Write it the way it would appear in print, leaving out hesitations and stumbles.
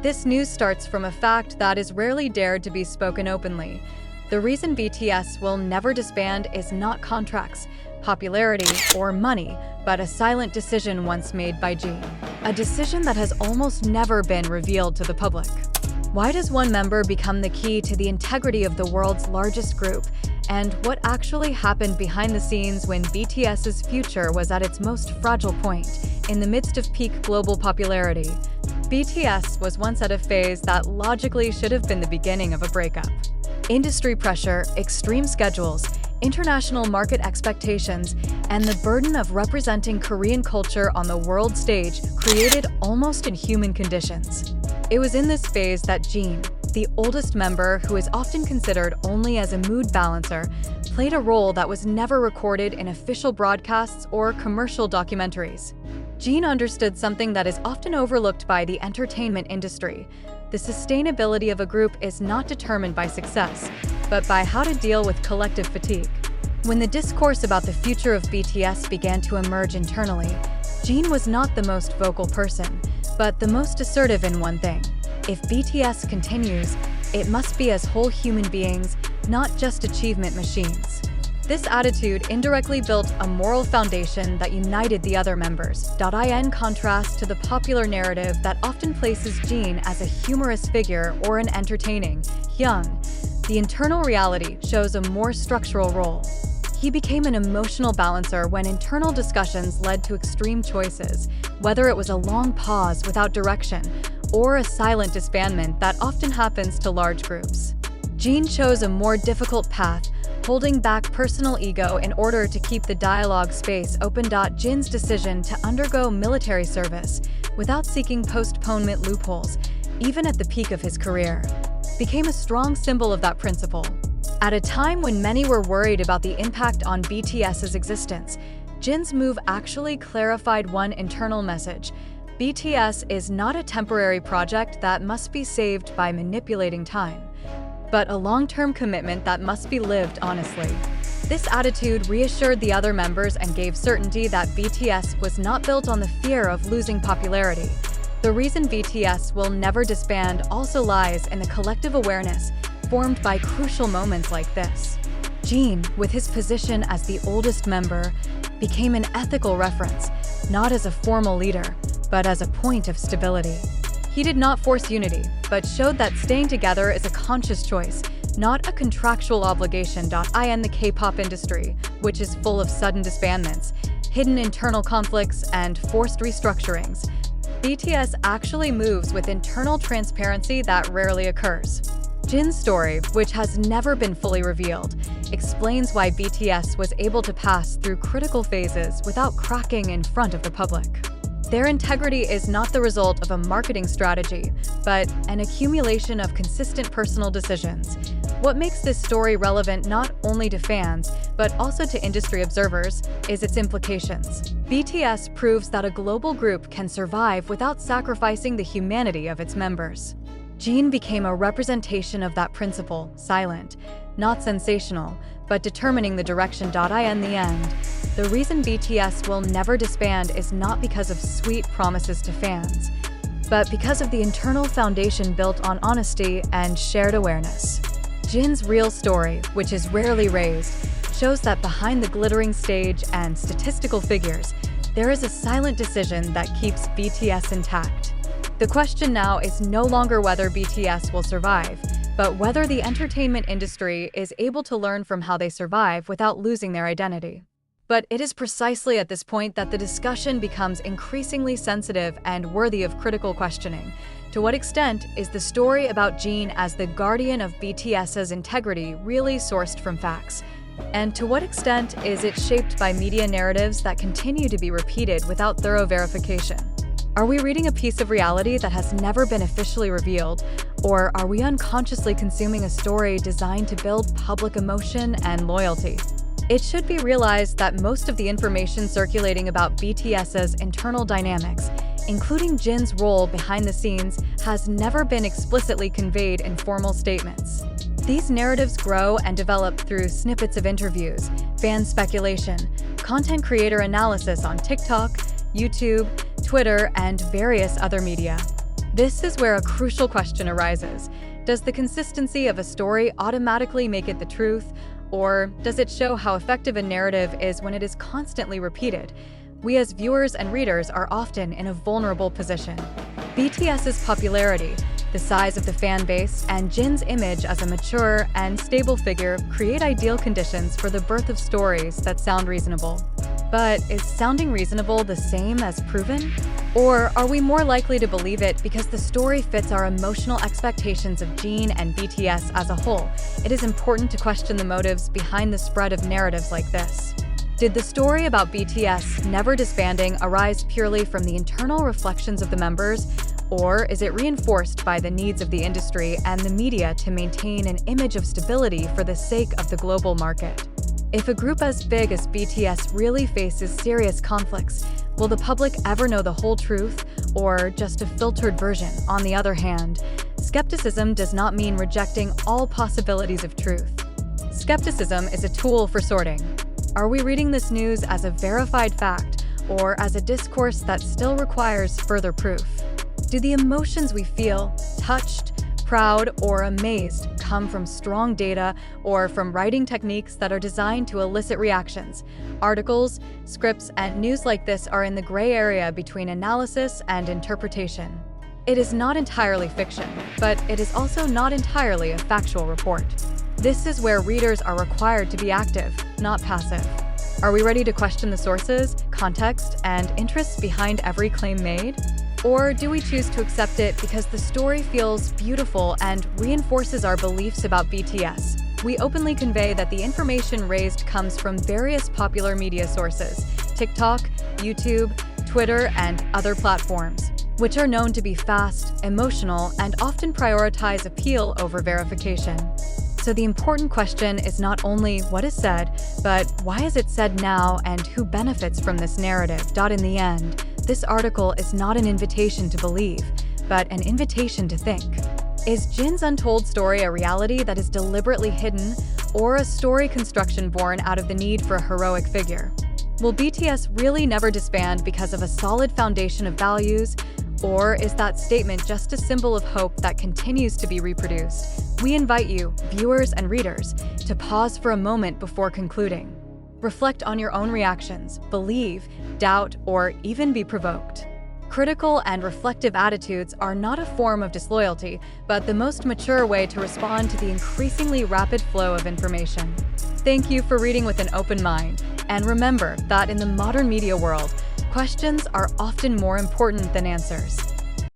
This news starts from a fact that is rarely dared to be spoken openly. The reason BTS will never disband is not contracts, popularity, or money, but a silent decision once made by Jin. A decision that has almost never been revealed to the public. Why does one member become the key to the integrity of the world's largest group? And what actually happened behind the scenes when BTS's future was at its most fragile point, in the midst of peak global popularity? BTS was once at a phase that logically should have been the beginning of a breakup. Industry pressure, extreme schedules, international market expectations, and the burden of representing Korean culture on the world stage created almost inhuman conditions. It was in this phase that Jin, the oldest member who is often considered only as a mood balancer, played a role that was never recorded in official broadcasts or commercial documentaries. Jin understood something that is often overlooked by the entertainment industry. The sustainability of a group is not determined by success, but by how to deal with collective fatigue. When the discourse about the future of BTS began to emerge internally, Jin was not the most vocal person, but the most assertive in one thing. If BTS continues, it must be as whole human beings, not just achievement machines. This attitude indirectly built a moral foundation that united the other members. In contrast to the popular narrative that often places Jin as a humorous figure or an entertaining, young, the internal reality shows a more structural role. He became an emotional balancer when internal discussions led to extreme choices, whether it was a long pause without direction or a silent disbandment that often happens to large groups. Jin chose a more difficult path, holding back personal ego in order to keep the dialogue space open. Jin's decision to undergo military service without seeking postponement loopholes, even at the peak of his career, became a strong symbol of that principle. At a time when many were worried about the impact on BTS's existence, Jin's move actually clarified one internal message. BTS is not a temporary project that must be saved by manipulating time, but a long-term commitment that must be lived honestly. This attitude reassured the other members and gave certainty that BTS was not built on the fear of losing popularity. The reason BTS will never disband also lies in the collective awareness formed by crucial moments like this. Jin, with his position as the oldest member, became an ethical reference, not as a formal leader, but as a point of stability. He did not force unity, but showed that staying together is a conscious choice, not a contractual obligation. In the K-pop industry, which is full of sudden disbandments, hidden internal conflicts, and forced restructurings, BTS actually moves with internal transparency that rarely occurs. Jin's story, which has never been fully revealed, explains why BTS was able to pass through critical phases without cracking in front of the public. Their integrity is not the result of a marketing strategy, but an accumulation of consistent personal decisions. What makes this story relevant not only to fans, but also to industry observers, is its implications. BTS proves that a global group can survive without sacrificing the humanity of its members. Jin became a representation of that principle, silent, not sensational, but determining the direction. In the end, the reason BTS will never disband is not because of sweet promises to fans, but because of the internal foundation built on honesty and shared awareness. Jin's real story, which is rarely raised, shows that behind the glittering stage and statistical figures, there is a silent decision that keeps BTS intact. The question now is no longer whether BTS will survive, but whether the entertainment industry is able to learn from how they survive without losing their identity. But it is precisely at this point that the discussion becomes increasingly sensitive and worthy of critical questioning. To what extent is the story about Jin as the guardian of BTS's integrity really sourced from facts? And to what extent is it shaped by media narratives that continue to be repeated without thorough verification? Are we reading a piece of reality that has never been officially revealed, or are we unconsciously consuming a story designed to build public emotion and loyalty? It should be realized that most of the information circulating about BTS's internal dynamics, including Jin's role behind the scenes, has never been explicitly conveyed in formal statements. These narratives grow and develop through snippets of interviews, fan speculation, content creator analysis on TikTok, YouTube, Twitter, and various other media. This is where a crucial question arises. Does the consistency of a story automatically make it the truth, or does it show how effective a narrative is when it is constantly repeated? We as viewers and readers are often in a vulnerable position. BTS's popularity, the size of the fan base, and Jin's image as a mature and stable figure create ideal conditions for the birth of stories that sound reasonable. But is sounding reasonable the same as proven? Or are we more likely to believe it because the story fits our emotional expectations of Jin and BTS as a whole? It is important to question the motives behind the spread of narratives like this. Did the story about BTS never disbanding arise purely from the internal reflections of the members, or is it reinforced by the needs of the industry and the media to maintain an image of stability for the sake of the global market? If a group as big as BTS really faces serious conflicts, will the public ever know the whole truth, or just a filtered version? On the other hand, skepticism does not mean rejecting all possibilities of truth. Skepticism is a tool for sorting. Are we reading this news as a verified fact, or as a discourse that still requires further proof? Do the emotions we feel, touched, proud, or amazed, come from strong data or from writing techniques that are designed to elicit reactions? Articles, scripts, and news like this are in the gray area between analysis and interpretation. It is not entirely fiction, but it is also not entirely a factual report. This is where readers are required to be active, not passive. Are we ready to question the sources, context, and interests behind every claim made? Or do we choose to accept it because the story feels beautiful and reinforces our beliefs about BTS? We openly convey that the information raised comes from various popular media sources, TikTok, YouTube, Twitter, and other platforms, which are known to be fast, emotional, and often prioritize appeal over verification. So the important question is not only what is said, but why is it said now and who benefits from this narrative? In the end, this article is not an invitation to believe, but an invitation to think. Is Jin's Untold story a reality that is deliberately hidden, or a story construction born out of the need for a heroic figure? Will BTS really never disband because of a solid foundation of values, or is that statement just a symbol of hope that continues to be reproduced? We invite you, viewers and readers, to pause for a moment before concluding. Reflect on your own reactions, believe, doubt, or even be provoked. Critical and reflective attitudes are not a form of disloyalty, but the most mature way to respond to the increasingly rapid flow of information. Thank you for reading with an open mind, and remember that in the modern media world, questions are often more important than answers.